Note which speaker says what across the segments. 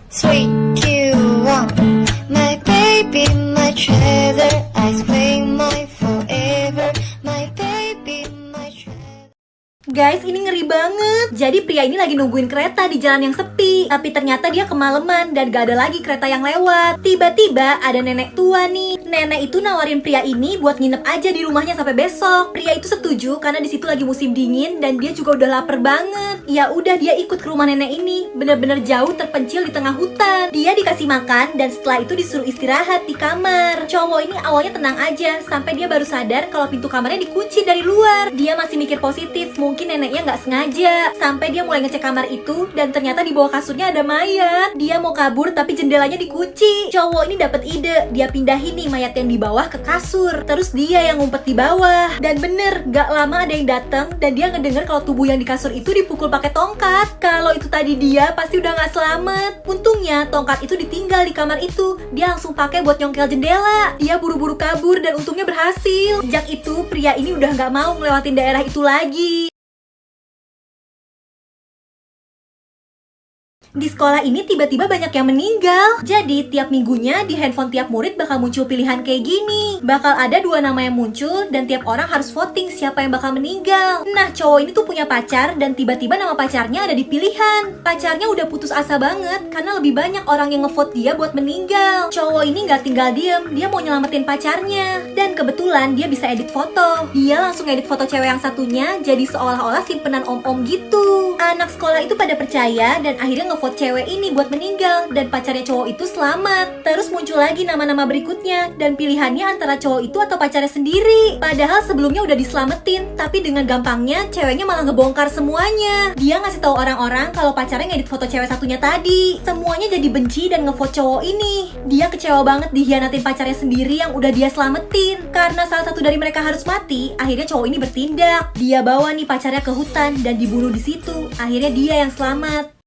Speaker 1: Three, two, one. My baby, my treasure. I scream my forever. My baby, my treasure.
Speaker 2: Guys, ini ngeri banget. Jadi pria ini lagi nungguin kereta di jalan yang sepi. Tapi ternyata dia kemalaman dan gak ada lagi kereta yang lewat. Tiba-tiba ada nenek tua nih. Nenek itu nawarin pria ini buat nginep aja di rumahnya sampai besok. Pria itu setuju karena di situ lagi musim dingin dan dia juga udah lapar banget. Ya udah, dia ikut ke rumah nenek ini. Bener-bener jauh, terpencil di tengah hutan. Dia dikasih makan dan setelah itu disuruh istirahat di kamar. Cowok ini awalnya tenang aja sampai dia baru sadar kalau pintu kamarnya dikunci dari luar. Dia masih mikir positif, mungkin neneknya nggak sengaja. Sampai dia mulai ngecek kamar itu dan ternyata di bawah kasurnya ada mayat. Dia mau kabur tapi jendelanya dikunci. Cowok ini dapat ide, dia pindahin nih mayat yang di bawah ke kasur. Terus dia yang ngumpet di bawah. Dan bener, gak lama ada yang datang dan dia ngedenger kalau tubuh yang di kasur itu dipukul pakai tongkat. Kalau itu tadi dia pasti udah nggak selamat. Untungnya tongkat itu ditinggal di kamar itu. Dia langsung pakai buat nyongkel jendela. Dia buru-buru kabur dan untungnya berhasil. Sejak itu pria ini udah nggak mau ngelewatin daerah itu lagi. Di sekolah ini tiba-tiba banyak yang meninggal. Jadi tiap minggunya di handphone tiap murid bakal muncul pilihan kayak gini. Bakal ada 2 nama yang muncul dan tiap orang harus voting siapa yang bakal meninggal. Nah, cowok ini tuh punya pacar dan tiba-tiba nama pacarnya ada di pilihan. Pacarnya udah putus asa banget karena lebih banyak orang yang ngevote dia buat meninggal. Cowok ini gak tinggal diem, dia mau nyelamatin pacarnya. Dan kebetulan dia bisa edit foto. Dia langsung edit foto cewek yang satunya jadi seolah-olah simpenan om-om gitu. Anak sekolah itu pada percaya dan akhirnya ngevote cewek ini buat meninggal dan pacarnya cowok itu selamat. Terus muncul lagi nama-nama berikutnya dan pilihannya antara cowok itu atau pacarnya sendiri. Padahal sebelumnya udah diselamatin, tapi dengan gampangnya ceweknya malah ngebongkar semuanya. Dia ngasih tahu orang-orang kalau pacarnya ngedit foto cewek satunya tadi. Semuanya jadi benci dan ngevote cowok ini. Dia kecewa banget dihianatin pacarnya sendiri yang udah dia selamatin. Karena salah satu dari mereka harus mati, akhirnya cowok ini bertindak. Dia bawa nih pacarnya ke hutan dan dibunuh di situ. Akhirnya dia yang selamat.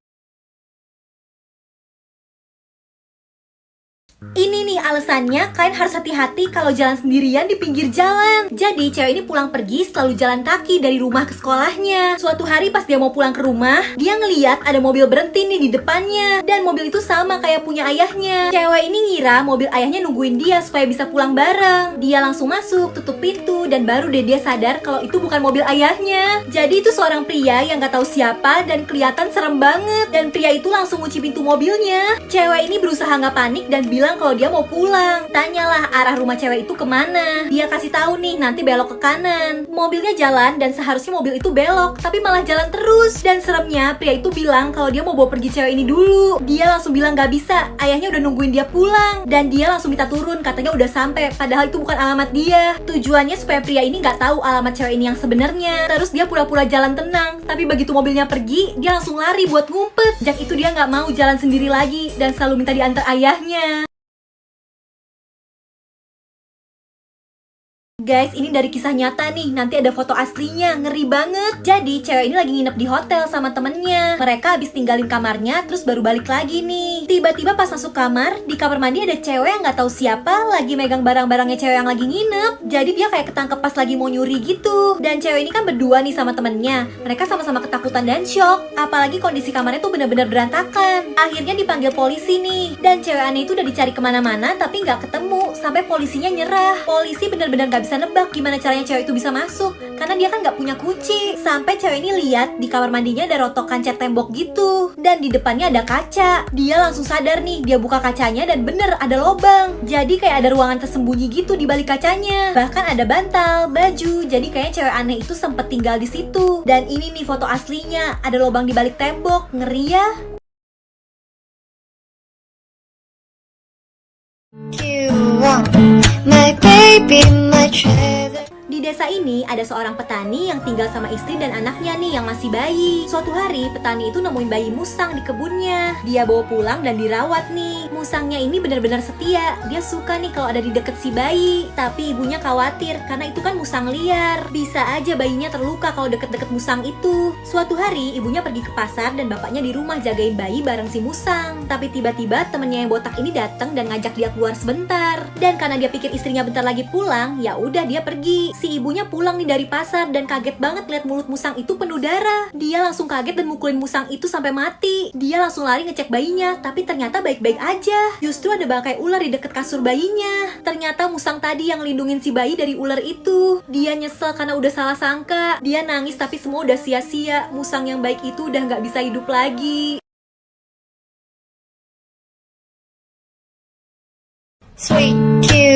Speaker 2: Ini nih alasannya, kalian harus hati-hati kalau jalan sendirian di pinggir jalan. Jadi cewek ini pulang pergi selalu jalan kaki dari rumah ke sekolahnya. Suatu hari pas dia mau pulang ke rumah, dia ngeliat ada mobil berhenti nih di depannya. Dan mobil itu sama kayak punya ayahnya. Cewek ini ngira mobil ayahnya nungguin dia supaya bisa pulang bareng. Dia langsung masuk, tutup pintu, dan baru deh dia sadar kalau itu bukan mobil ayahnya. Jadi itu seorang pria yang gak tahu siapa dan kelihatan serem banget. Dan pria itu langsung kunci pintu mobilnya. Cewek ini berusaha gak panik dan bilang kalau dia mau pulang. Tanyalah arah rumah cewek itu kemana. Dia kasih tahu nih nanti belok ke kanan. Mobilnya jalan dan seharusnya mobil itu belok, tapi malah jalan terus. Dan seremnya pria itu bilang kalau dia mau bawa pergi cewek ini dulu. Dia langsung bilang gak bisa, ayahnya udah nungguin dia pulang. Dan dia langsung minta turun, katanya udah sampai, padahal itu bukan alamat dia. Tujuannya supaya pria ini gak tahu alamat cewek ini yang sebenarnya. Terus dia pura-pura jalan tenang, tapi begitu mobilnya pergi, dia langsung lari buat ngumpet. Sejak itu dia gak mau jalan sendiri lagi dan selalu minta diantar ayahnya. Guys, ini dari kisah nyata nih, nanti ada foto aslinya, ngeri banget. Jadi, cewek ini lagi nginep di hotel sama temennya. Mereka habis tinggalin kamarnya, terus baru balik lagi nih. Tiba-tiba pas masuk kamar, di kamar mandi ada cewek yang gak tahu siapa, lagi megang barang-barangnya cewek yang lagi nginep. Jadi dia kayak ketangkep pas lagi mau nyuri gitu. Dan cewek ini kan berdua nih sama temennya. Mereka sama-sama ketakutan dan shock. Apalagi kondisi kamarnya tuh bener-bener berantakan. Akhirnya dipanggil polisi nih. Dan cewek aneh itu udah dicari kemana-mana, tapi gak ketemu. Sampai polisinya nyerah. Polisi bener-bener gak bisa nebak gimana caranya cewek itu bisa masuk karena dia kan nggak punya kunci. Sampai cewek ini lihat di kamar mandinya ada rotokan cat tembok gitu dan di depannya ada kaca. Dia langsung sadar nih, dia buka kacanya dan bener ada lobang. Jadi kayak ada ruangan tersembunyi gitu di balik kacanya. Bahkan ada bantal, baju. Jadi kayaknya cewek aneh itu sempet tinggal di situ. Dan ini nih foto aslinya, ada lobang di balik tembok. Ngeri ya.
Speaker 1: Two, one. My baby, my treasure.
Speaker 2: Di desa ini ada seorang petani yang tinggal sama istri dan anaknya nih yang masih bayi. Suatu hari petani itu nemuin bayi musang di kebunnya. Dia bawa pulang dan dirawat nih. Musangnya ini benar-benar setia. Dia suka nih kalau ada di deket si bayi. Tapi ibunya khawatir karena itu kan musang liar. Bisa aja bayinya terluka kalau deket-deket musang itu. Suatu hari ibunya pergi ke pasar dan bapaknya di rumah jagain bayi bareng si musang. Tapi tiba-tiba temennya yang botak ini datang dan ngajak dia keluar sebentar. Dan karena dia pikir istrinya bentar lagi pulang, ya udah dia pergi. Si si ibunya pulang nih dari pasar dan kaget banget lihat mulut musang itu penuh darah. Dia langsung kaget dan mukulin musang itu sampai mati. Dia langsung lari ngecek bayinya, tapi ternyata baik-baik aja. Justru ada bangkai ular di deket kasur bayinya. Ternyata musang tadi yang lindungin si bayi dari ular itu. Dia nyesel karena udah salah sangka. Dia nangis tapi semua udah sia-sia. Musang yang baik itu udah nggak bisa hidup lagi.
Speaker 1: Sweet, cute.